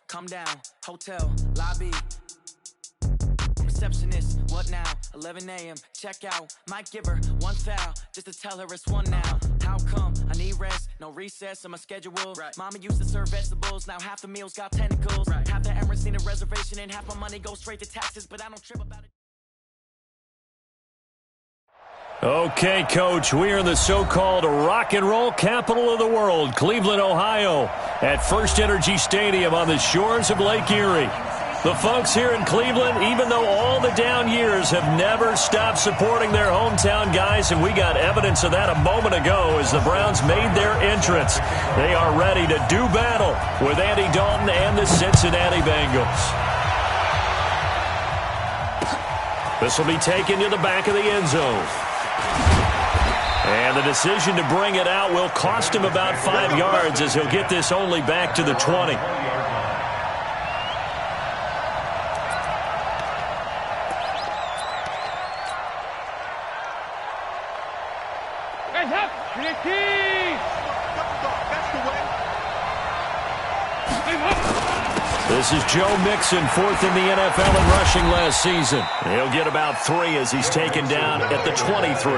come down, hotel, lobby. Receptionist, what now? 11 a.m., check out. Might give her one foul, just to tell her it's one now. How come? I need rest, no recess in my schedule. Right. Mama used to serve vegetables, now half the meals got tentacles. Right. Half the Emirates need a reservation and half my money goes straight to taxes, but I don't trip about it. Okay, Coach, we are in the so-called rock and roll capital of the world, Cleveland, Ohio, at First Energy Stadium on the shores of Lake Erie. The folks here in Cleveland, even though all the down years, have never stopped supporting their hometown guys, and we got evidence of that a moment ago as the Browns made their entrance. They are ready to do battle with Andy Dalton and the Cincinnati Bengals. This will be taken to the back of the end zone. And the decision to bring it out will cost him about 5 yards as he'll get this only back to the 20. This is Joe Mixon, fourth in the NFL in rushing last season. He'll get about 3 as he's taken down at the 23.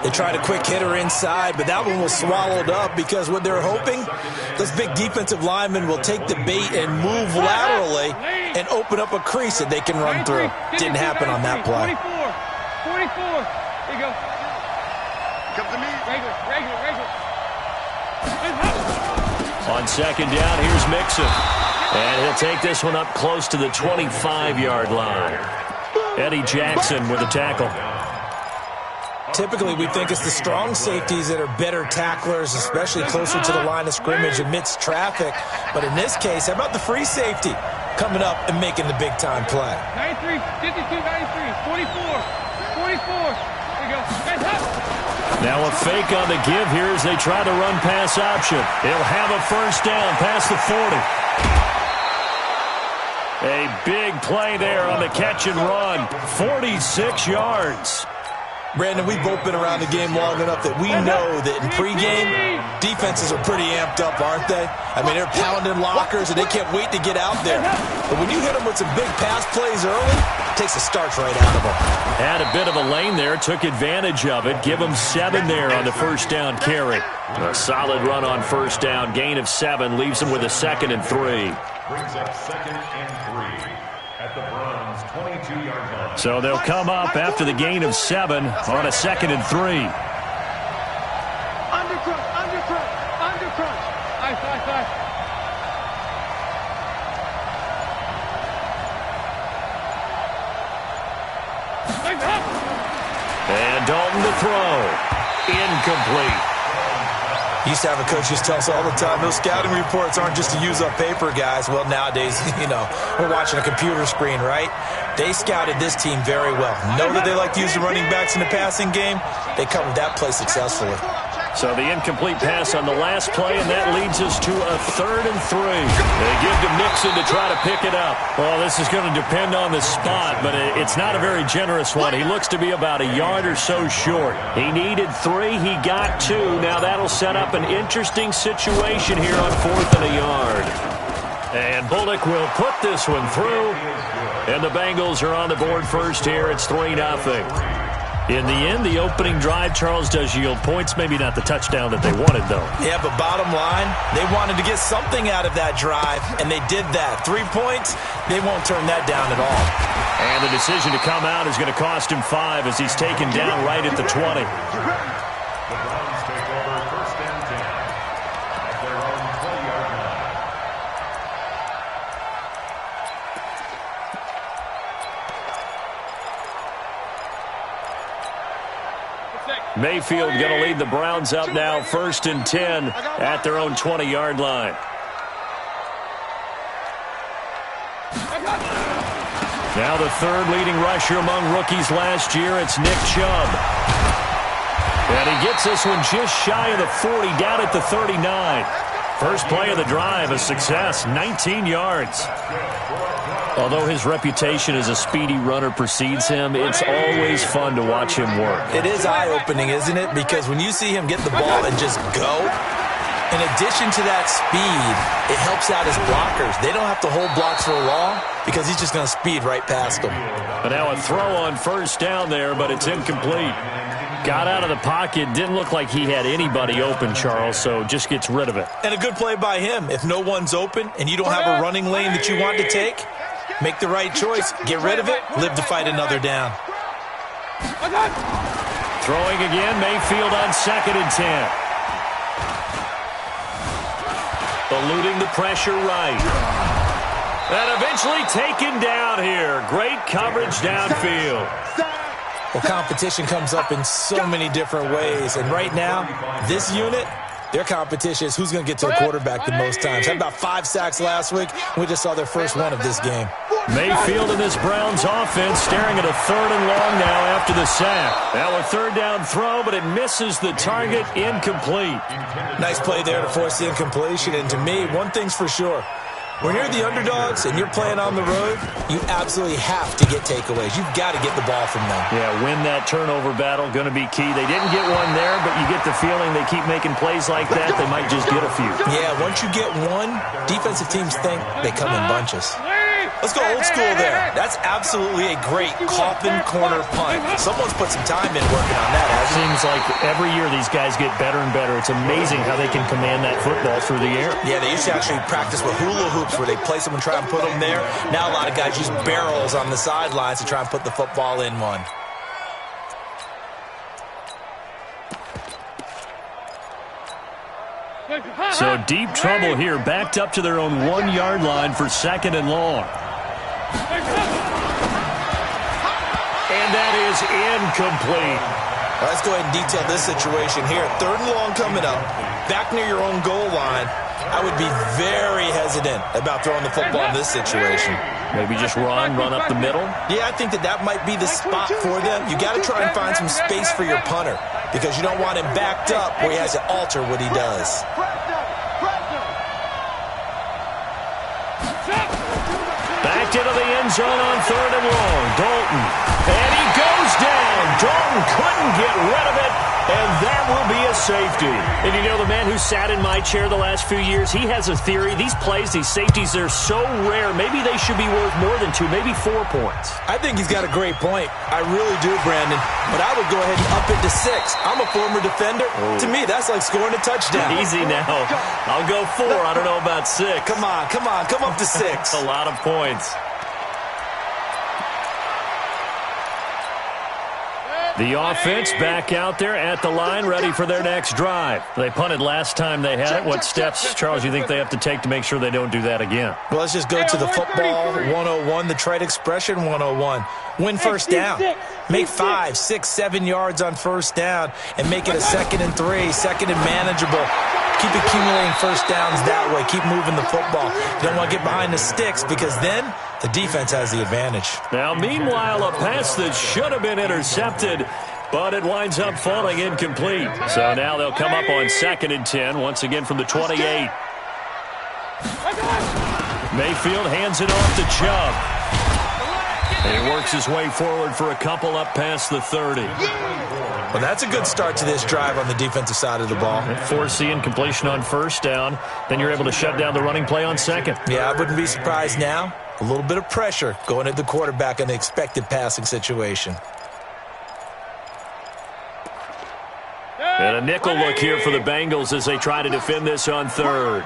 They tried a quick hitter inside, but that one was swallowed up because what they're hoping, this big defensive lineman will take the bait and move laterally and open up a crease that they can run through. Didn't happen on that play. 44. There you go. Come to me. Regular. On second down, here's Mixon. And he'll take this one up close to the 25-yard line. Eddie Jackson with a tackle. Typically, we think it's the strong safeties that are better tacklers, especially closer to the line of scrimmage amidst traffic. But in this case, how about the free safety coming up and making the big-time play? 93, 52, 93, 44. There you go. Now a fake on the give here as they try the run-pass option. He'll have a first down past the 40. A big play there on the catch and run. 46 yards. Brandon, we've both been around the game long enough that we know that in pregame, defenses are pretty amped up, aren't they? I mean, they're pounding lockers, and they can't wait to get out there. But when you hit them with some big pass plays early, it takes the starch right out of them. Had a bit of a lane there, took advantage of it. Give them 7 there on the first down carry. A solid run on first down. Gain of 7 leaves them with a 2nd and 3. Brings up 2nd and 3 at the Browns' 22-yard line. So they'll come up after the gain of 7 on a 2nd and 3. Undercrunch. Nice. And Dalton to throw. Incomplete. Used to have a coach just tell us all the time, those scouting reports aren't just to use up paper, guys. Well, nowadays, we're watching a computer screen, right? They scouted this team very well. Know that they like to use the running backs in the passing game. They covered that play successfully. So the incomplete pass on the last play, and that leads us to a 3rd and 3. They give to Mixon to try to pick it up. Well, this is going to depend on the spot, but it's not a very generous one. He looks to be about a yard or so short. He needed 3. He got 2. Now that'll set up an interesting situation here on 4th and a yard. And Bullock will put this one through. And the Bengals are on the board first here. It's 3-0. In the end, the opening drive, Charles, does yield points. Maybe not the touchdown that they wanted, though. Yeah, but bottom line, they wanted to get something out of that drive, and they did that. 3 points, they won't turn that down at all. And the decision to come out is going to cost him 5 as he's taken down right at the 20. The Browns take over 1st and 10 at their own 20-yard line. Mayfield going to lead the Browns up now, 1st and 10 at their own 20-yard line. Now the 3rd leading rusher among rookies last year, it's Nick Chubb. And he gets this one just shy of the 40, down at the 39. First play of the drive, a success, 19 yards. Although his reputation as a speedy runner precedes him, it's always fun to watch him work. It is eye-opening, isn't it? Because when you see him get the ball and just go, In addition to that speed, it helps out his blockers. They don't have to hold blocks for long because he's just going to speed right past them. But now a throw on first down there, but it's incomplete. Got out of the pocket. Didn't look like he had anybody open, Charles, so just gets rid of it. And a good play by him. If no one's open and you don't have a running lane that you want to take, make the right choice. Get rid of it. Live to fight another down. Throwing again, Mayfield on 2nd and 10. Eluding the pressure right. And eventually taken down here. Great coverage downfield. Well, competition comes up in so many different ways. And right now, this unit, their competition is who's going to get to the quarterback the most times. Had about 5 sacks last week. We just saw their first one of this game. Mayfield in this Browns offense staring at a 3rd and long now after the sack. Now a 3rd down throw, but it misses the target. Incomplete. Nice play there to force the incompletion. And to me, one thing's for sure. When you're the underdogs and you're playing on the road, you absolutely have to get takeaways. You've got to get the ball from them. Yeah, win that turnover battle, going to be key. They didn't get one there, but you get the feeling they keep making plays like that, they might just get a few. Yeah, once you get one, defensive teams think they come in bunches. Let's go old school there. That's absolutely a great coffin corner punt. Someone's put some time in working on that. It seems like every year these guys get better and better. It's amazing how they can command that football through the air. Yeah, they used to actually practice with hula hoops where they place them and try and put them there. Now a lot of guys use barrels on the sidelines to try and put the football in one. So deep trouble here, backed up to their own 1-yard line for 2nd and long. And that is incomplete. Well, let's go ahead and detail this situation here. 3rd and long coming up, back near your own goal line. I would be very hesitant about throwing the football in this situation. Maybe just run up the middle? Yeah, I think that might be the spot for them. You got to try and find some space for your punter because you don't want him backed up where he has to alter what he does. Backed into the end zone on 3rd and long. Dalton. And he goes down. Dalton couldn't get rid of it. And that will be a safety. And you know, the man who sat in my chair the last few years, he has a theory. These plays, these safeties, they're so rare. Maybe they should be worth more than 2, maybe 4 points. I think he's got a great point. I really do, Brandon. But I would go ahead and up it to 6. I'm a former defender. Oh. To me, that's like scoring a touchdown. Easy now. I'll go 4. I don't know about 6. Come on. Come up to 6. A lot of points. The offense back out there at the line, ready for their next drive. They punted last time they had it. What steps, Charles, you think they have to take to make sure they don't do that again? Well, let's just go to the football 101, the trade expression 101. Win first down. Make 5, 6, 7 yards on first down and make it a 2nd and 3, 2nd and manageable. Keep accumulating first downs that way. Keep moving the football. You don't want to get behind the sticks because then the defense has the advantage. Now, meanwhile, a pass that should have been intercepted, but it winds up falling incomplete. So now they'll come up on 2nd and 10, once again from the 28. Mayfield hands it off to Chubb. And he works his way forward for a couple up past the 30. Well, that's a good start to this drive on the defensive side of the ball. Force the incompletion on first down. Then you're able to shut down the running play on 2nd. Yeah, I wouldn't be surprised now. A little bit of pressure going at the quarterback in the expected passing situation. And a nickel look here for the Bengals as they try to defend this on 3rd.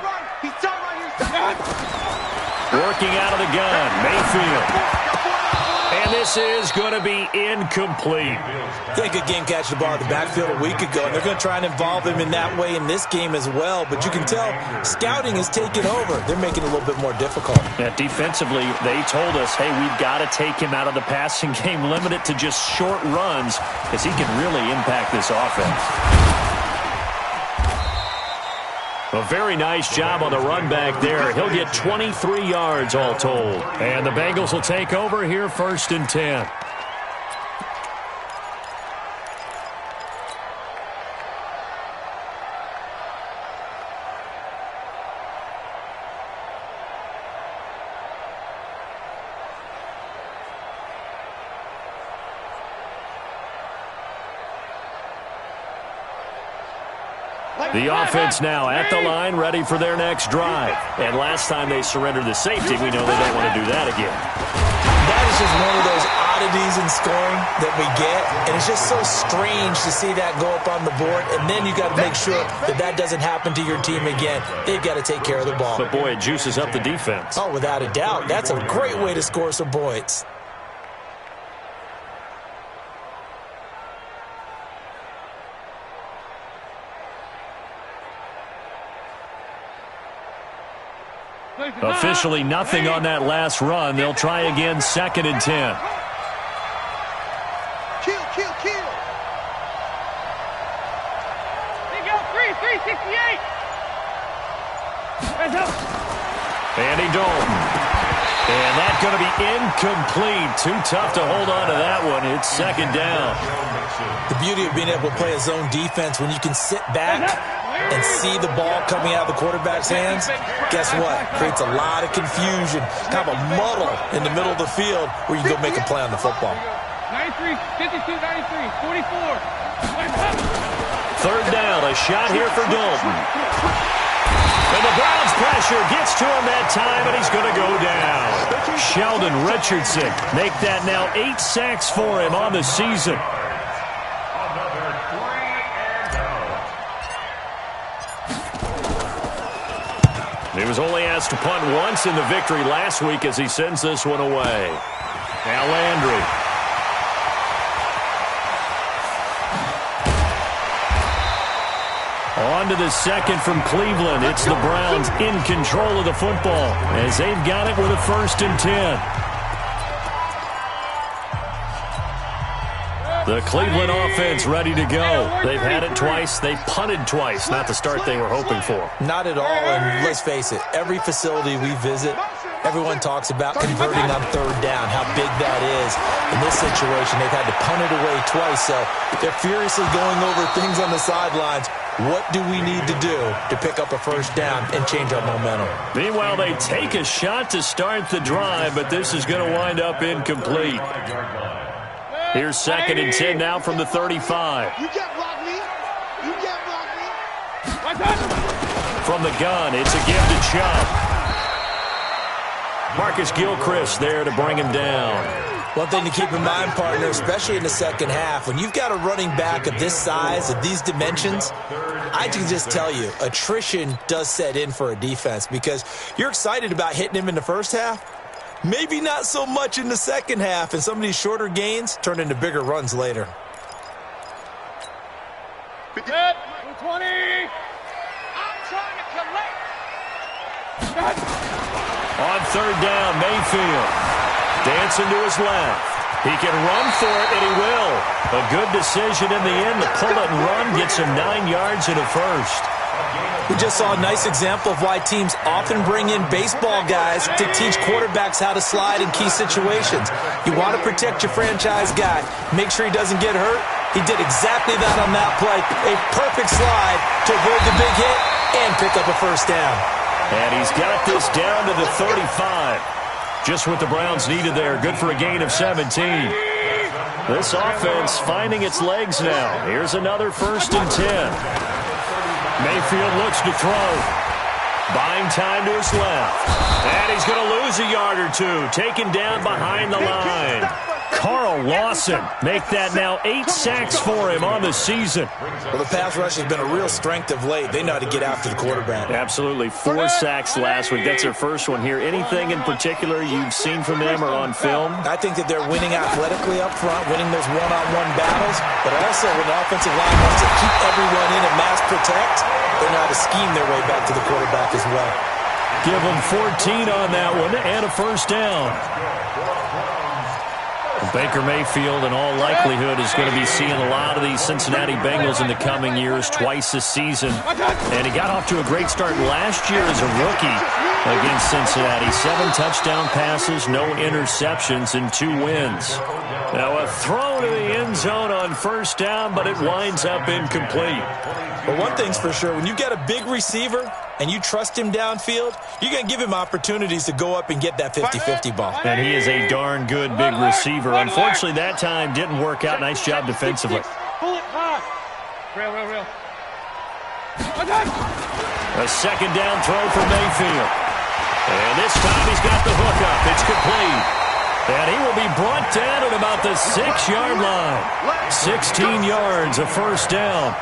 Working out of the gun, Mayfield. And this is going to be incomplete. They good game catch the ball in the backfield a week ago, and they're going to try and involve him in that way in this game as well. But you can tell scouting is taking over. They're making it a little bit more difficult. Yeah, defensively, they told us, hey, we've got to take him out of the passing game, limit it to just short runs, because he can really impact this offense. A very nice job on the run back there. He'll get 23 yards all told. And the Bengals will take over here 1st and 10. The offense now at the line, ready for their next drive. And last time they surrendered the safety, we know they don't want to do that again. That is just one of those oddities in scoring that we get, and it's just so strange to see that go up on the board, and then you got to make sure that that doesn't happen to your team again. They've got to take care of the ball. But, boy, it juices up the defense. Oh, without a doubt. That's a great way to score some points. Officially nothing on that last run. They'll try again, 2nd and 10. Kill. They go 368. Hands up. Andy Dalton. And that's going to be incomplete. Too tough to hold on to that one. It's 2nd down. The beauty of being able to play a zone defense, when you can sit back and see the ball coming out of the quarterback's hands, guess what? Creates a lot of confusion, kind of a muddle in the middle of the field where you go make a play on the football. 93, 52, 93, 44. 3rd down, a shot here for Dalton. And the Browns pressure gets to him that time, and he's going to go down. Sheldon Richardson make that now 8 sacks for him on the season. He was only asked to punt once in the victory last week as he sends this one away. Now Landry. On to the 2nd from Cleveland. It's the Browns in control of the football as they've got it with a 1st and 10. The Cleveland offense ready to go. They've had it twice. They've punted twice. Not the start they were hoping for. Not at all, and let's face it, every facility we visit, everyone talks about converting on 3rd down, how big that is. In this situation, they've had to punt it away twice, so they're furiously going over things on the sidelines. What do we need to do to pick up a 1st down and change our momentum? Meanwhile, they take a shot to start the drive, but this is going to wind up incomplete. Here's 2nd and 10 now from the 35. You can't block me. You can't block me. From the gun, it's a give to Chubb. Marcus Gilchrist there to bring him down. One thing to keep in mind, partner, especially in the second half, when you've got a running back of this size, of these dimensions, I can just tell you, attrition does set in for a defense because you're excited about hitting him in the first half. Maybe not so much in the second half, and some of these shorter gains turn into bigger runs later. 20. I'm trying to collect. On 3rd down, Mayfield. Dancing to his left. He can run for it, and he will. A good decision in the end to pull it and run, gets him 9 yards in a 1st. We just saw a nice example of why teams often bring in baseball guys to teach quarterbacks how to slide in key situations. You want to protect your franchise guy. Make sure he doesn't get hurt. He did exactly that on that play. A perfect slide to avoid the big hit and pick up a 1st down. And he's got this down to the 35. Just what the Browns needed there. Good for a gain of 17. This offense finding its legs now. Here's another 1st and 10. Mayfield looks to throw. Buying time to his left. And he's going to lose a yard or two. Taken down behind the line. Carl Lawson make that now 8 sacks for him on the season. Well, the pass rush has been a real strength of late. They know how to get after the quarterback. Absolutely. 4 sacks last week. That's their first one here. Anything in particular you've seen from them or on film? I think that they're winning athletically up front, winning those one-on-one battles, but also when the offensive line wants to keep everyone in and mass protect, they know how to scheme their way back to the quarterback as well. Give them 14 on that one and a 1st down. Baker Mayfield, in all likelihood, is going to be seeing a lot of these Cincinnati Bengals in the coming years, twice this season. And he got off to a great start last year as a rookie against Cincinnati. 7 touchdown passes, no interceptions, and 2 wins. Now a throw to the end zone on 1st down, but it winds up incomplete. But one thing's for sure, when you've got a big receiver and you trust him downfield, you're going to give him opportunities to go up and get that 50-50 ball. And he is a darn good big receiver. Unfortunately, that time didn't work out. Nice job defensively. Pull it high. Real. A second down throw for Mayfield. And this time he's got the hook up. It's complete. And he will be brought down at about the 6-yard line. 16 yards, a first down.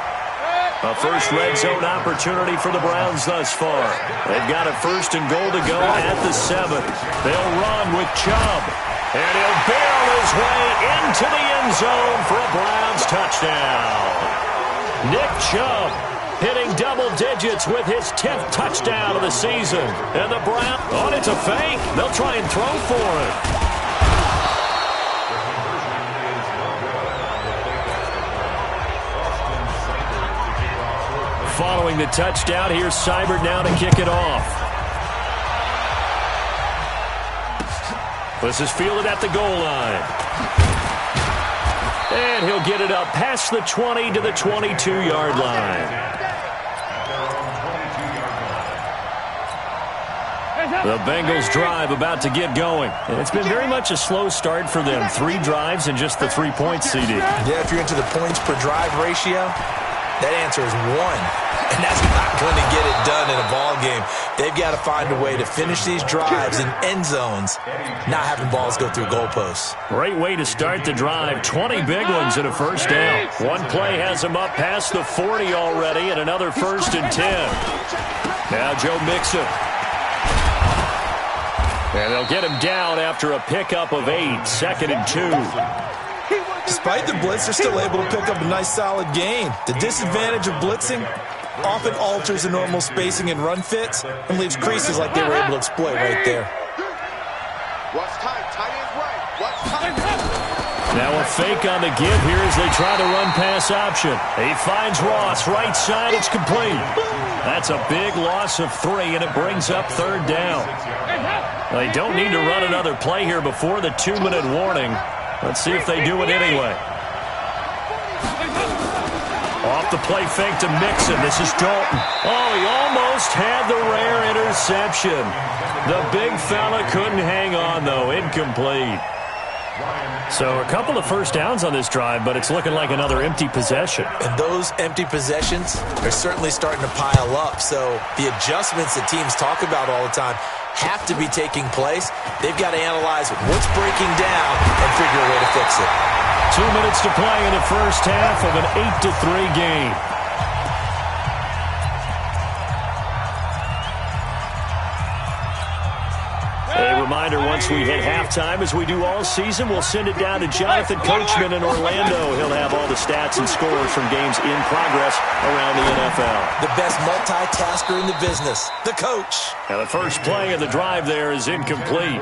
A first red zone opportunity for the Browns thus far. They've got a first and goal to go at the 7. They'll run with Chubb. And he'll barrel his way into the end zone for a Browns touchdown. Nick Chubb hitting double digits with his 10th touchdown of the season. And the Browns, oh, it's a fake. They'll try and throw for it. Following the touchdown, here's Seibert now to kick it off. This is fielded at the goal line. And he'll get it up past the 20 to the 22-yard line. The Bengals drive about to get going. And it's been very much a slow start for them. 3 drives and just the 3 points, CD. Yeah, if you're into the points per drive ratio, that answer is 1. And that's not going to get it done in a ball game. They've got to find a way to finish these drives in end zones, not having balls go through goalposts. Great way to start the drive. 20 big ones and a first down. One play has them up past the 40 already, and another first and 10. Now Joe Mixon. And they'll get him down after a pickup of 8, 2nd and 2. Despite the blitz, they're still able to pick up a nice solid gain. The disadvantage of blitzing often alters the normal spacing and run fits and leaves creases like they were able to exploit right there. Watch time. Tight end's right. Watch time. Now a fake on the give here as they try to run pass option. He finds Ross, right side, it's complete. That's a big loss of 3, and it brings up 3rd down. They don't need to run another play here before the 2-minute warning. Let's see if they do it anyway. Off the play fake to Mixon. This is Dalton. Oh, he almost had the rare interception. The big fella couldn't hang on, though. Incomplete. So a couple of first downs on this drive, but it's looking like another empty possession. And those empty possessions are certainly starting to pile up. So the adjustments that teams talk about all the time have to be taking place. They've got to analyze what's breaking down and figure a way to fix it. 2 minutes to play in the first half of an 8-3 game. A reminder, once we hit halftime, as we do all season, we'll send it down to Jonathan Coachman in Orlando. He'll have all the stats and scores from games in progress around the NFL. The best multitasker in the business, the coach. Now the first play of the drive there is incomplete.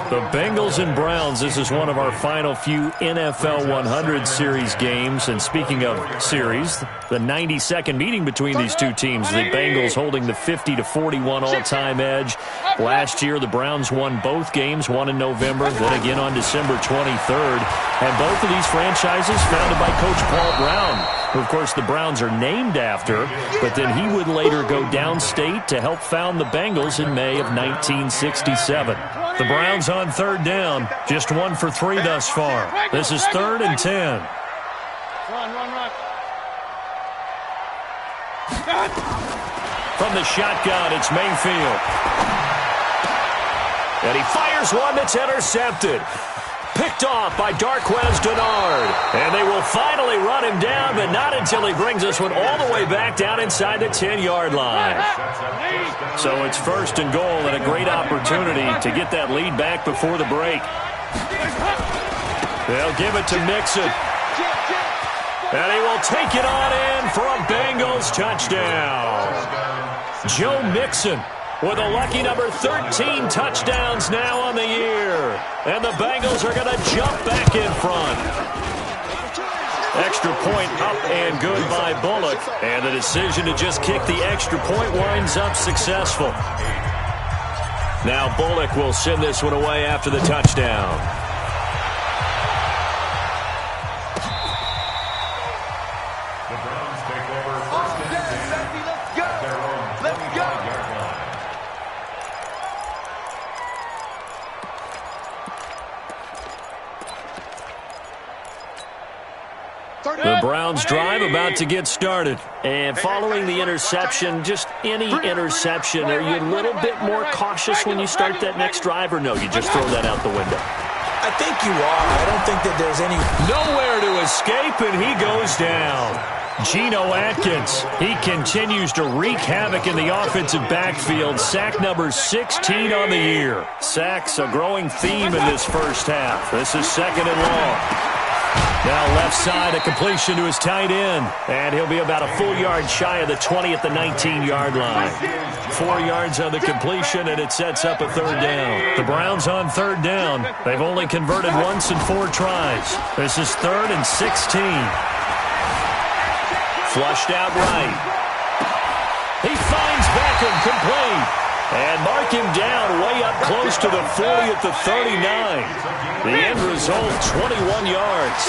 The Bengals and Browns, this is one of our final few NFL 100 series games. And speaking of series, the 92nd meeting between these two teams. The Bengals holding the 50-41 all-time edge. Last year, the Browns won both games, one in November, then again on December 23rd. And both of these franchises founded by Coach Paul Brown, who, of course, the Browns are named after, but then he would later go downstate to help found the Bengals in May of 1967. The Browns on 3rd down, just 1 for 3 thus far. This is 3rd and 10. Run. From the shotgun, it's Mayfield. And he fires one that's intercepted. Picked off by Darqueze Dennard. And they will finally run him down, but not until he brings this one all the way back down inside the 10-yard line. So it's 1st and goal, and a great opportunity to get that lead back before the break. They'll give it to Mixon. And he will take it on in for a Bengals touchdown. Joe Mixon with a lucky number 13 touchdowns now on the year. And the Bengals are going to jump back in front. Extra point up and good by Bullock. And the decision to just kick the extra point winds up successful. Now Bullock will send this one away after the touchdown. The Browns drive about to get started. And following the interception, just any interception, are you a little bit more cautious when you start that next drive, or no, you just throw that out the window? I think you are. I don't think that there's any... Nowhere to escape, and he goes down. Geno Atkins, he continues to wreak havoc in the offensive backfield. Sack number 16 on the year. Sacks a growing theme in this first half. This is 2nd and long. Now left side, a completion to his tight end. And he'll be about a full yard shy of the 20 at the 19-yard line. 4 yards on the completion, and it sets up a 3rd down. The Browns on 3rd down. They've only converted once in 4 tries. This is 3rd and 16. Flushed out right. He finds Beckham complete. And mark him down way up close to the 40 at the 39. The end result, 21 yards.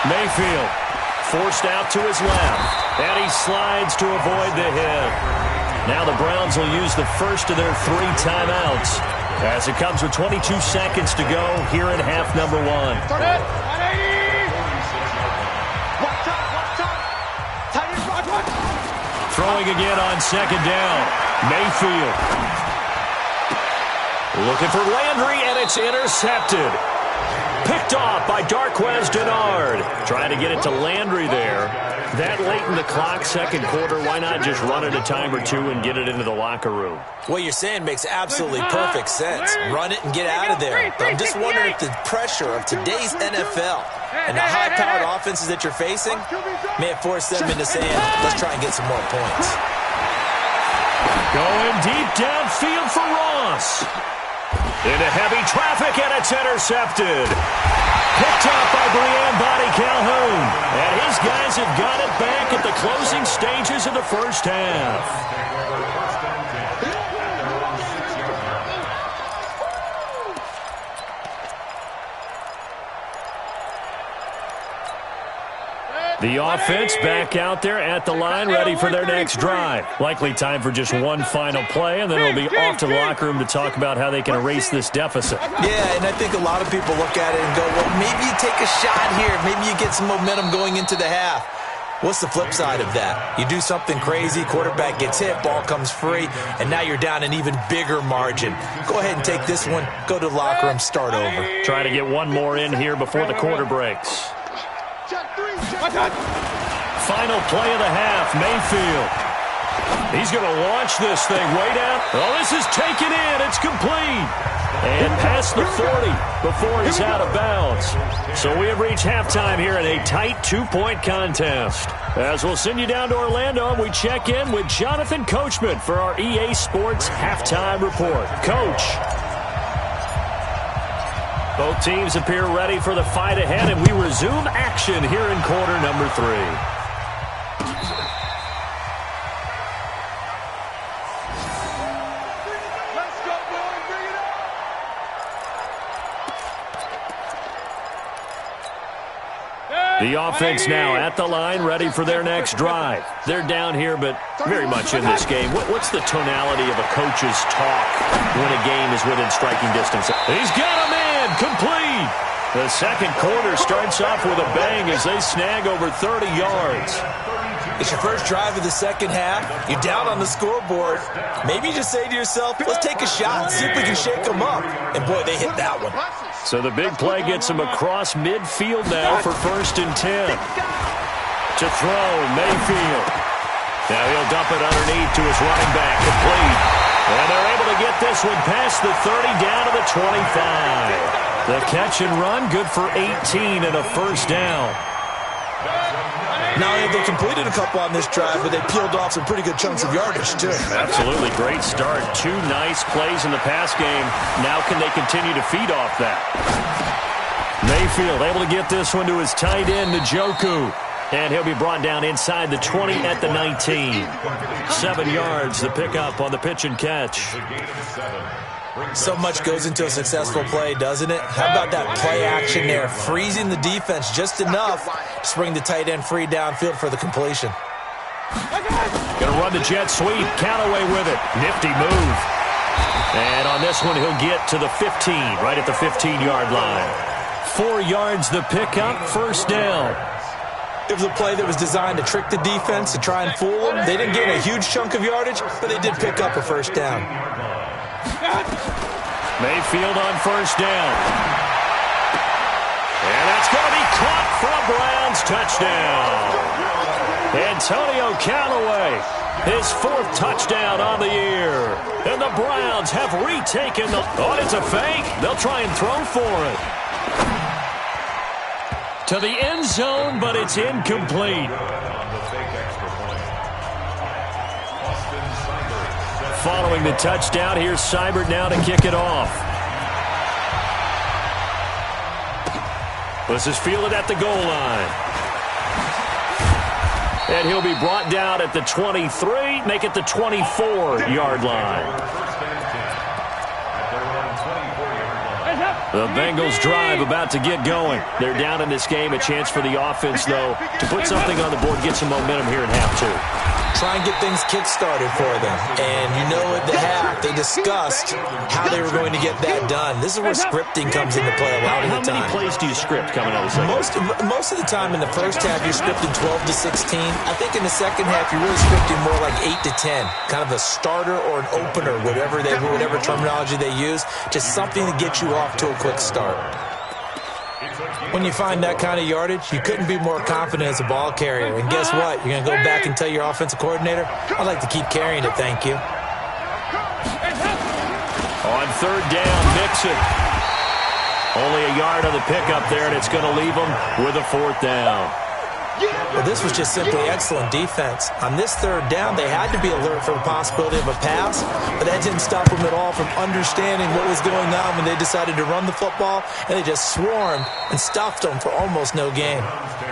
Mayfield forced out to his left. And he slides to avoid the hit. Now the Browns will use the first of their 3 timeouts as it comes with 22 seconds to go here in half number 1. Throwing again on 2nd down. Mayfield. Looking for Landry, and it's intercepted. Picked off by Darqueze Dennard. Trying to get it to Landry there. That late in the clock, 2nd quarter, why not just run it a time or 2 and get it into the locker room? What you're saying makes absolutely perfect sense. Run it and get out of there. But I'm just wondering if the pressure of today's NFL and the high-powered offenses that you're facing may have forced them into saying, let's try and get some more points. Going deep downfield for Ross. Into heavy traffic, and it's intercepted. Picked off by Brian Body Calhoun. And his guys have got it back at the closing stages of the first half. The offense back out there at the line, ready for their next drive. Likely time for just one final play, and then it'll be off to the locker room to talk about how they can erase this deficit. Yeah, and I think a lot of people look at it and go, well, maybe you take a shot here. Maybe you get some momentum going into the half. What's the flip side of that? You do something crazy, quarterback gets hit, ball comes free, and now you're down an even bigger margin. Go ahead and take this one, go to the locker room, start over. Trying to get one more in here before the quarter breaks. Final play of the half, Mayfield. He's going to launch this thing way down. Oh, this is taken in. It's complete. And past the 40 before he's out of bounds. So we have reached halftime here in a tight 2-point contest. As we'll send you down to Orlando, and we check in with Jonathan Coachman for our EA Sports Halftime Report. Coach. Both teams appear ready for the fight ahead, and we resume action here in quarter number 3. Let's go, boys. Bring it up. The offense now at the line, ready for their next drive. They're down here, but very much in this game. What's the tonality of a coach's talk when a game is within striking distance? He's got a man. Complete. The second quarter starts off with a bang as they snag over 30 yards. It's your first drive of the second half. You're down on the scoreboard. Maybe you just say to yourself, let's take a shot, see if we can shake them up. And, boy, they hit that one. So the big play gets them across midfield now for 1st and 10. To throw, Mayfield. Now he'll dump it underneath to his running back, complete. And they're able to get this one past the 30 down to the 25. The catch and run, good for 18 and a 1st down. Not only have they completed a couple on this drive, but they peeled off some pretty good chunks of yardage, too. Absolutely. Great start. 2 nice plays in the pass game. Now can they continue to feed off that? Mayfield able to get this one to his tight end, Njoku. And he'll be brought down inside the 20 at the 19. 7 yards, the pickup on the pitch and catch. So much goes into a successful play, doesn't it? How about that play action there? Freezing the defense just enough to bring the tight end free downfield for the completion. Going to run the jet sweep. Callaway with it. Nifty move. And on this one, he'll get to the 15, right at the 15-yard line. 4 yards the pickup, 1st down. It was a play that was designed to trick the defense, to try and fool them. They didn't gain a huge chunk of yardage, but they did pick up a first down. Mayfield on first down. And that's going to be caught for a Browns touchdown. Antonio Callaway, his 4th touchdown on the year. And the Browns have retaken the... Oh, it's a fake. They'll try and throw for it. To the end zone, but it's incomplete. Following the touchdown, here's Seibert now to kick it off. This is fielded at the goal line. And he'll be brought down at the 23, make it the 24-yard line. The Bengals drive about to get going. They're down in this game. A chance for the offense, though, to put something on the board, get some momentum here in half 2. Try and get things kick-started for them. And you know at the half, they discussed how they were going to get that done. This is where scripting comes into play a lot of the time. How many plays do you script coming out of the second? Most of the time in the first half, you're scripting 12 to 16. I think in the second half, you're really scripting more like 8 to 10. Kind of a starter or an opener, whatever terminology they use. Just something to get you off to a quick start. When you find that kind of yardage, you couldn't be more confident as a ball carrier. And guess what? You're going to go back and tell your offensive coordinator, I'd like to keep carrying it, thank you. On third down, Mixon. Only a yard on the pickup there, and it's going to leave them with a 4th down. Well, this was just simply excellent defense. On this third down, they had to be alert for the possibility of a pass, but that didn't stop them at all from understanding what was going on when they decided to run the football, and they just swarmed and stuffed them for almost no gain.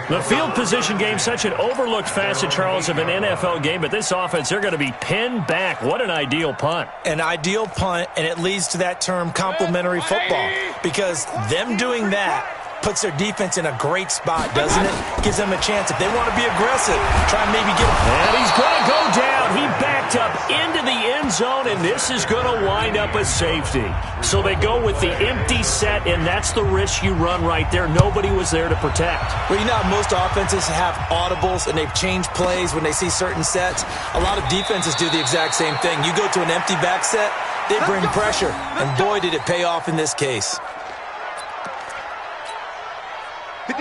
The field position game, such an overlooked facet, Charles, of an NFL game, but this offense, they're going to be pinned back. What an ideal punt. An ideal punt, and it leads to that term complementary football, because them doing that puts their defense in a great spot, doesn't it? Gives them a chance, if they want to be aggressive, try and maybe get him. And he's going to go down. He backed up into the end zone, and this is going to wind up a safety. So they go with the empty set, and that's the risk you run right there. Nobody was there to protect. Well, you know how most offenses have audibles, and they've changed plays when they see certain sets. A lot of defenses do the exact same thing. You go to an empty back set, they bring pressure, and boy, did it pay off in this case.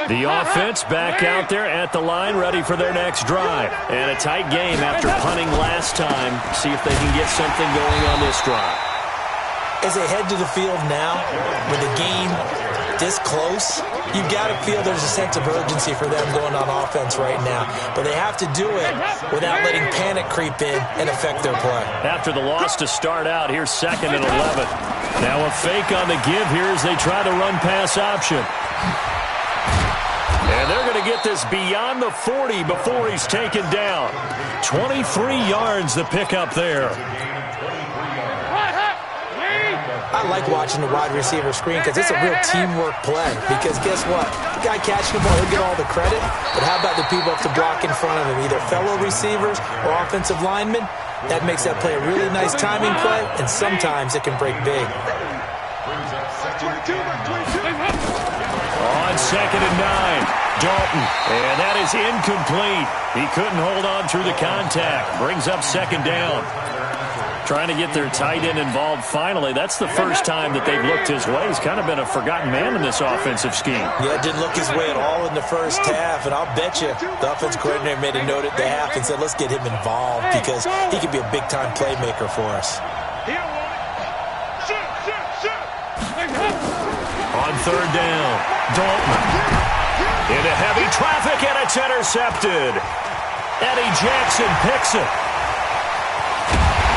The offense back out there at the line, ready for their next drive. And a tight game after punting last time. See if they can get something going on this drive. As they head to the field now, with the game this close, you've got to feel there's a sense of urgency for them going on offense right now. But they have to do it without letting panic creep in and affect their play. After the loss to start out, here's 2nd and 11. Now a fake on the give here as they try to run pass option. And they're going to get this beyond the 40 before he's taken down. 23 yards to pick up there. I like watching the wide receiver screen because it's a real teamwork play. Because guess what? The guy catching the ball, he'll get all the credit. But how about the people up to block in front of him? Either fellow receivers or offensive linemen. That makes that play a really nice timing play, and sometimes it can break big. On 2nd and 9. Dalton, and that is incomplete. He couldn't hold on through the contact. Brings up 2nd down. Trying to get their tight end involved finally. That's the first time that they've looked his way. He's kind of been a forgotten man in this offensive scheme. Yeah, it didn't look his way at all in the first half, and I'll bet you the offensive coordinator made a note at the half and said, let's get him involved because he could be a big-time playmaker for us. On 3rd down, Dalton. Into heavy traffic, and it's intercepted. Eddie Jackson picks it.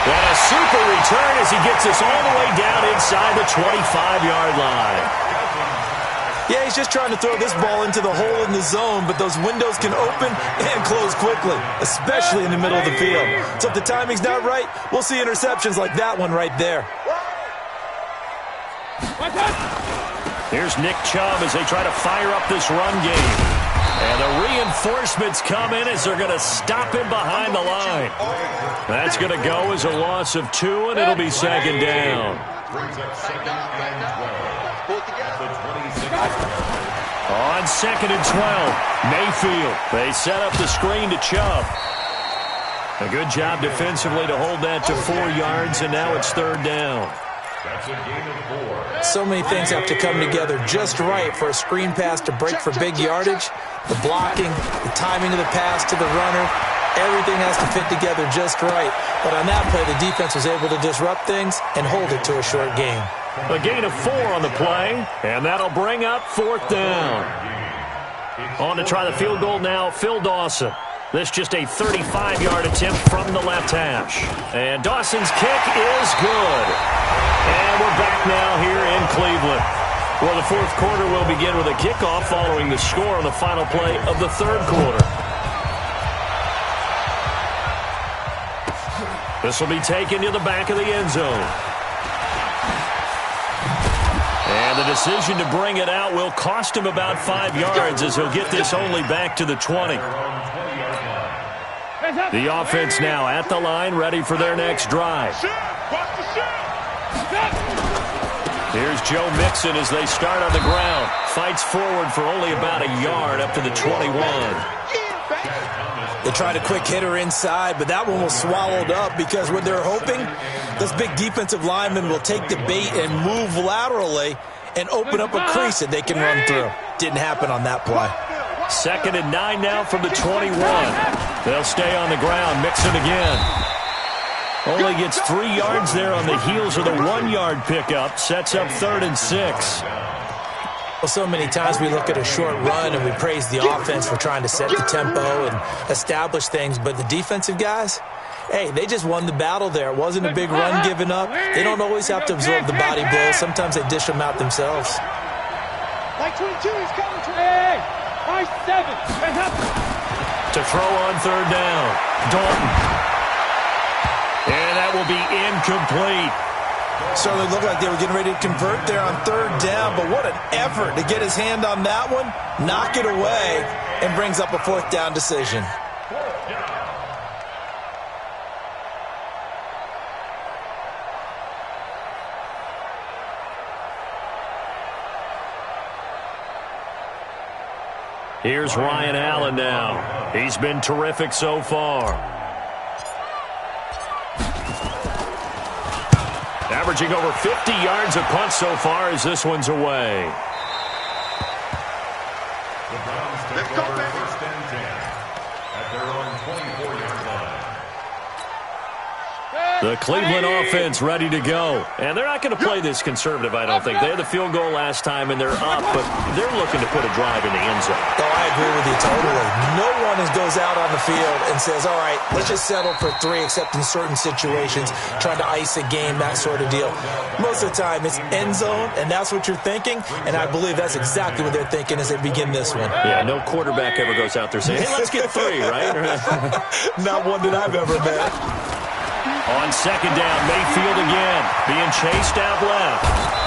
And a super return as he gets us all the way down inside the 25-yard line. Yeah, he's just trying to throw this ball into the hole in the zone, but those windows can open and close quickly, especially in the middle of the field. So if the timing's not right, we'll see interceptions like that one right there. Here's Nick Chubb as they try to fire up this run game. And the reinforcements come in as they're going to stop him behind the line. That's going to go as a loss of 2, and it'll be 2nd down. On 2nd and 12, Mayfield. They set up the screen to Chubb. A good job defensively to hold that to 4 yards, and now it's 3rd down. That's a gain of 4. So many things have to come together just right for a screen pass to break for big yardage. The blocking, the timing of the pass to the runner, everything has to fit together just right. But on that play, the defense was able to disrupt things and hold it to a short game. A gain of 4 on the play, and that'll bring up 4th down. On to try the field goal now, Phil Dawson. This just a 35-yard attempt from the left hash. And Dawson's kick is good. And we're back now here in Cleveland. Well, the 4th quarter will begin with a kickoff following the score on the final play of the 3rd quarter. This will be taken to the back of the end zone. And the decision to bring it out will cost him about 5 yards as he'll get this only back to the 20. The offense now at the line, ready for their next drive. Here's Joe Mixon as they start on the ground. Fights forward for only about a yard up to the 21. They tried a quick hitter inside, but that one was swallowed up because what they're hoping, those big defensive linemen will take the bait and move laterally and open up a crease that they can run through. Didn't happen on that play. 2nd and 9 now from the 21. They'll stay on the ground. Mixon again. Only gets 3 yards there on the heels of the 1-yard pickup. Sets up 3rd and 6. Well, so many times we look at a short run and we praise the offense for trying to set the tempo and establish things. But the defensive guys, hey, they just won the battle there. It wasn't a big run given up. They don't always have to absorb the body blows. Sometimes they dish them out themselves. Like 22, he's coming to me. By 7. To throw on 3rd down. Dalton. And that will be incomplete. Certainly looked like they were getting ready to convert there on 3rd down, but what an effort to get his hand on that one, knock it away, and brings up a 4th down decision. Here's Ryan Allen now. He's been terrific so far. Averaging over 50 yards a punt so far as this one's away. The Browns take over 1st and 10 at their own 24-yard line. The Cleveland offense ready to go. And they're not going to play this conservative, I don't think. They had the field goal last time, and they're up, but they're looking to put a drive in the end zone. Oh, I agree with you totally. No one goes out on the field and says, all right, let's just settle for 3, except in certain situations, trying to ice a game, that sort of deal. Most of the time, it's end zone, and that's what you're thinking, and I believe that's exactly what they're thinking as they begin this one. Yeah, no quarterback ever goes out there saying, hey, let's get 3, right? Not one that I've ever met. On 2nd down, Mayfield again, being chased out left.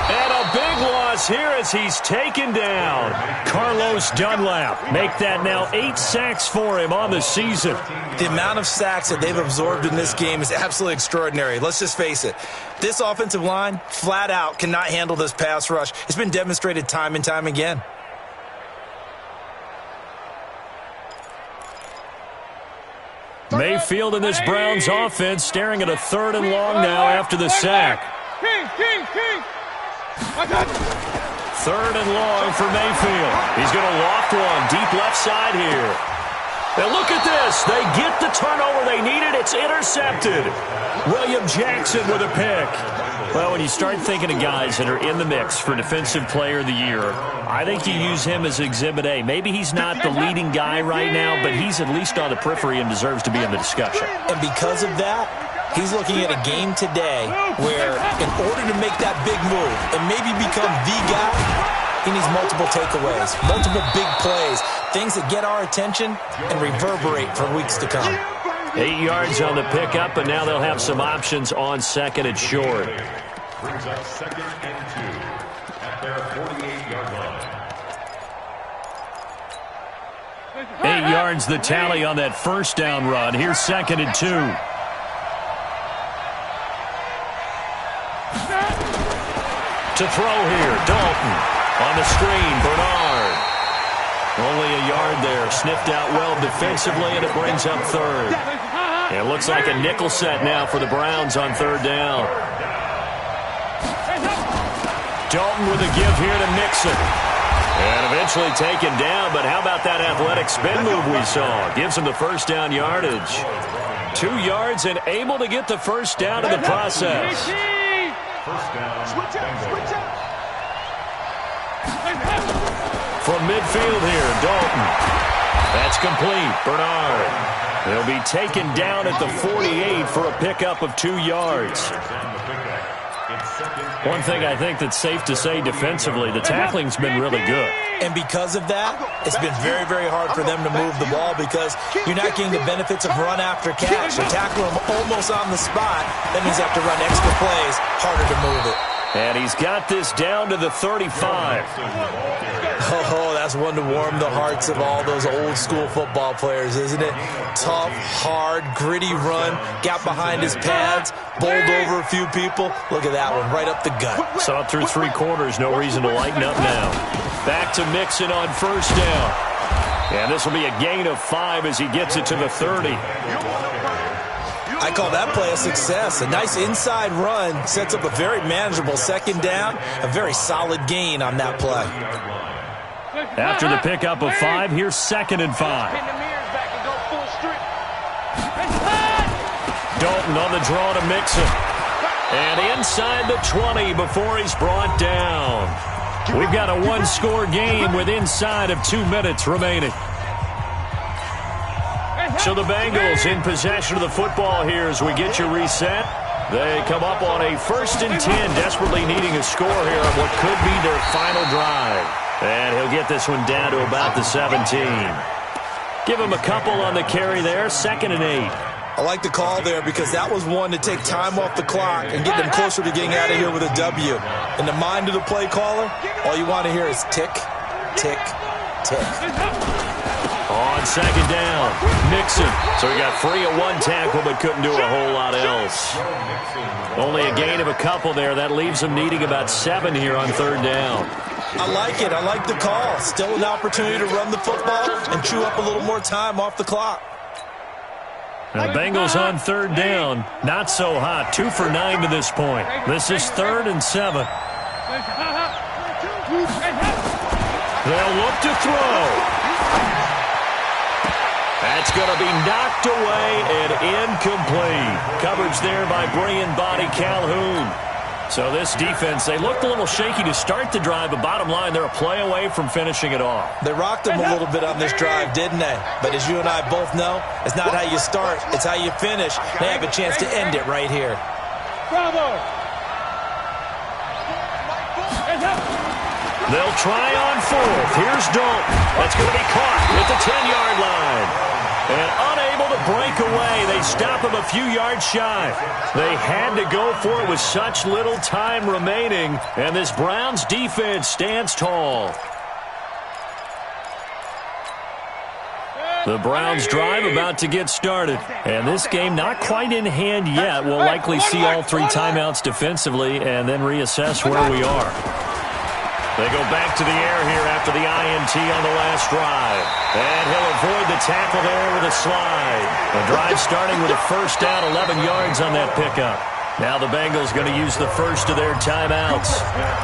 And a big loss here as he's taken down. Carlos Dunlap. Make that now 8 sacks for him on the season. The amount of sacks that they've absorbed in this game is absolutely extraordinary. Let's just face it. This offensive line, flat out, cannot handle this pass rush. It's been demonstrated time and time again. Mayfield in this Browns offense staring at a 3rd and long now after the sack. 3rd and long for Mayfield. He's going to loft one deep left side here. And look at this. They get the turnover they needed. It's intercepted. William Jackson with a pick. Well, when you start thinking of guys that are in the mix for Defensive Player of the Year, I think you use him as Exhibit A. Maybe he's not the leading guy right now, but he's at least on the periphery and deserves to be in the discussion. And because of that, he's looking at a game today where in order to make that big move and maybe become the guy, he needs multiple takeaways, multiple big plays, things that get our attention and reverberate for weeks to come. 8 yards on the pickup, and now they'll have some options on 2nd and short. Brings up 2nd and 2 at their 48-yard line. 8 yards the tally on that 1st down run. Here's 2nd and 2. To throw here, Dalton. On the screen, Bernard. Only a yard there. Sniffed out well defensively, and it brings up third. It looks like a nickel set now for the Browns on third down. Dalton with a give here to Mixon. And eventually taken down, but how about that athletic spin move we saw? Gives him the first down yardage. 2 yards and able to get the first down in the process. First down. Switch out. From midfield here, Dalton. That's complete. Bernard. He'll be taken down at the 48 for a pickup of 2 yards. One thing I think that's safe to say defensively, the tackling's been really good. And because of that, it's been very, very hard for them to move the ball because you're not getting the benefits of run after catch. You're tackling them almost on the spot. That means you have to run extra plays, harder to move it. And he's got this down to the 35. Oh, that's one to warm the hearts of all those old school football players, isn't it? Tough, hard, gritty run, got behind his pads, bowled over a few people. Look at that one, right up the gut. Saw it through 3 quarters, no reason to lighten up now. Back to Mixon on first down. And this will be a gain of 5 as he gets it to the 30. I call that play a success. A nice inside run sets up a very manageable second down, a very solid gain on that play. After the pickup of 5, here's 2nd and 5. Dalton on the draw to Mixon. And inside the 20 before he's brought down. We've got a 1-score game with inside of 2 minutes remaining. So the Bengals in possession of the football here as we get you reset. They come up on a 1st and 10, desperately needing a score here on what could be their final drive. And he'll get this one down to about the 17. Give him a couple on the carry there, 2nd and 8. I like the call there because that was one to take time off the clock and get them closer to getting out of here with a W. In the mind of the play caller, all you want to hear is tick, tick, tick. On 2nd down, Mixon. So he got free of 1 tackle but couldn't do a whole lot else. Only a gain of a couple there. That leaves him needing about 7 here on 3rd down. I like it. I like the call. Still an opportunity to run the football and chew up a little more time off the clock. And the Bengals on 3rd down. Not so hot. 2 for 9 to this point. This is 3rd and 7. They'll look to throw. That's going to be knocked away and incomplete. Coverage there by Brian Body Calhoun. So this defense, they looked a little shaky to start the drive, but bottom line, they're a play away from finishing it off. They rocked them a little bit on this drive, didn't they? But as you and I both know, it's not how you start, it's how you finish. They have a chance to end it right here. Bravo! They'll try on 4th. Here's Dalton. That's going to be caught at the 10-yard line. And unable to break away, they stop him a few yards shy. They had to go for it with such little time remaining, and this Browns defense stands tall. The Browns drive about to get started, and this game not quite in hand yet. We'll likely see all 3 timeouts defensively and then reassess where we are. They go back to the air here after the INT on the last drive. And he'll avoid the tackle there with a slide. The drive starting with a first down, 11 yards on that pickup. Now the Bengals going to use the first of their timeouts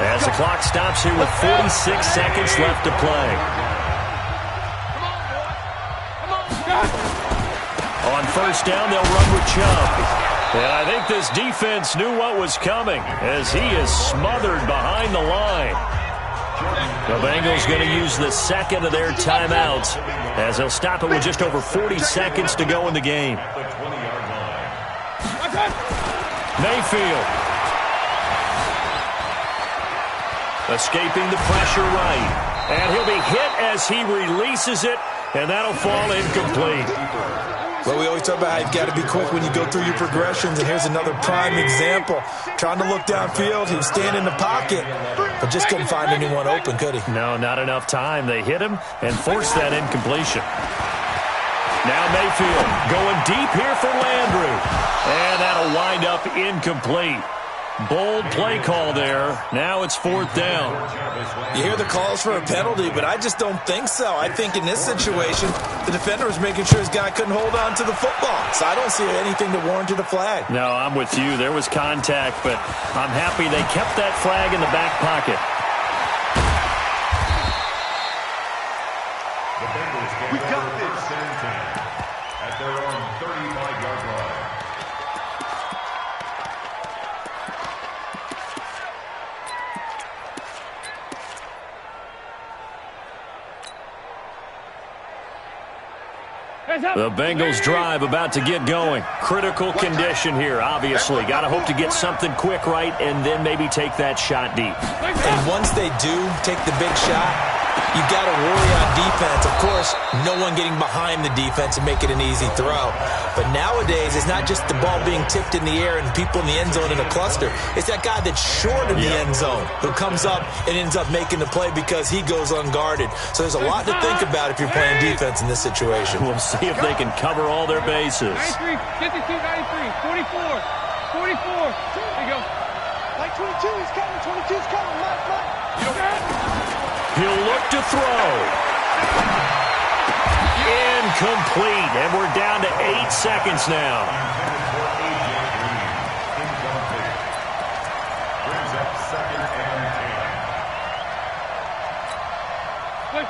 as the clock stops here with 46 seconds left to play. On first down, they'll run with Chubb. And I think this defense knew what was coming as he is smothered behind the line. The Bengals going to use the second of their timeouts as they'll stop it with just over 40 seconds to go in the game. Mayfield. Escaping the pressure right. And he'll be hit as he releases it, and that'll fall incomplete. Well, we always talk about how you've got to be quick when you go through your progressions, and here's another prime example. Trying to look downfield, he was standing in the pocket, but just couldn't find anyone open, could he? No, not enough time. They hit him and forced that incompletion. Now Mayfield going deep here for Landry, and that'll wind up incomplete. Bold play call there. Now it's 4th down. You hear the calls for a penalty, but I just don't think so. I think in this situation, the defender was making sure his guy couldn't hold on to the football. So I don't see anything that warranted a flag. No, I'm with you. There was contact, but I'm happy they kept that flag in the back pocket. We got this. At their own 35-yard line. The Bengals drive about to get going. Critical condition here, obviously. Got to hope to get something quick right and then maybe take that shot deep. And once they do take the big shot, you got to worry on defense. Of course, no one getting behind the defense and make it an easy throw. But nowadays, it's not just the ball being tipped in the air and people in the end zone in a cluster. It's that guy that's short of the end zone who comes up and ends up making the play because he goes unguarded. So there's a lot to think about if you're playing defense in this situation. We'll see if they can cover all their bases. 93, 52, 93, 44, 44. There you go. Like 22, he's coming. 22's coming. Mike. He'll look to throw. Incomplete. And we're down to 8 seconds now. Brings up 2nd and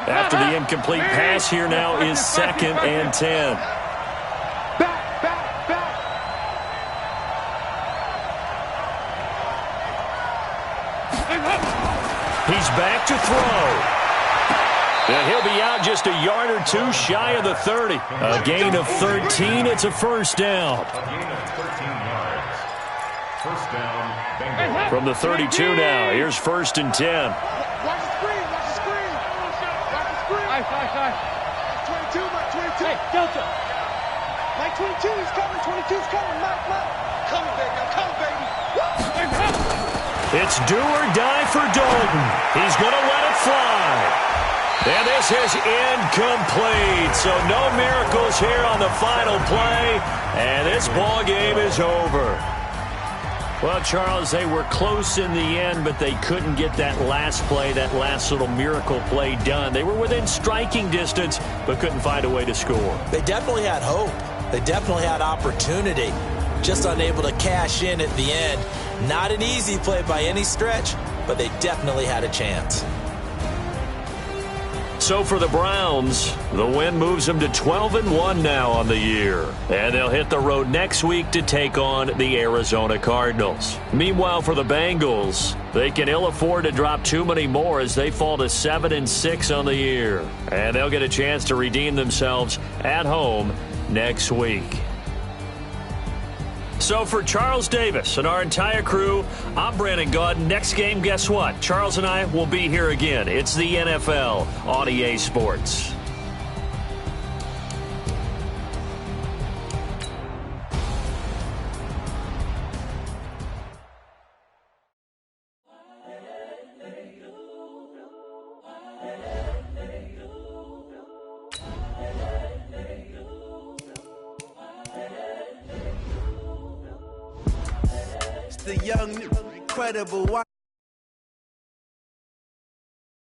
10. After the incomplete pass, here now is 2nd and 10. Back. He's back to throw. And he'll be out just a yard or two shy of the 30. A gain of 13. It's a 1st down. A gain of 13 yards. 1st down, Bengals. From the 32 now. Here's 1st and 10. Watch the screen. Watch the screen. Watch the screen. High. 22, Mike 22. Hey, Delta. Mike 22, he's coming. 22's coming. Mike. Coming, baby. I'm coming, baby. It's do or die for Dalton. He's going to let it fly. And this is incomplete. So no miracles here on the final play. And this ball game is over. Well, Charles, they were close in the end, but they couldn't get that last play, that last little miracle play done. They were within striking distance, but couldn't find a way to score. They definitely had hope. They definitely had opportunity. Just unable to cash in at the end. Not an easy play by any stretch, but they definitely had a chance. So for the Browns, the win moves them to 12-1 now on the year. And they'll hit the road next week to take on the Arizona Cardinals. Meanwhile, for the Bengals, they can ill afford to drop too many more as they fall to 7-6 on the year. And they'll get a chance to redeem themselves at home next week. So for Charles Davis and our entire crew, I'm Brandon Gaudin. Next game, guess what? Charles and I will be here again. It's the NFL on EA Sports. The young, incredible one.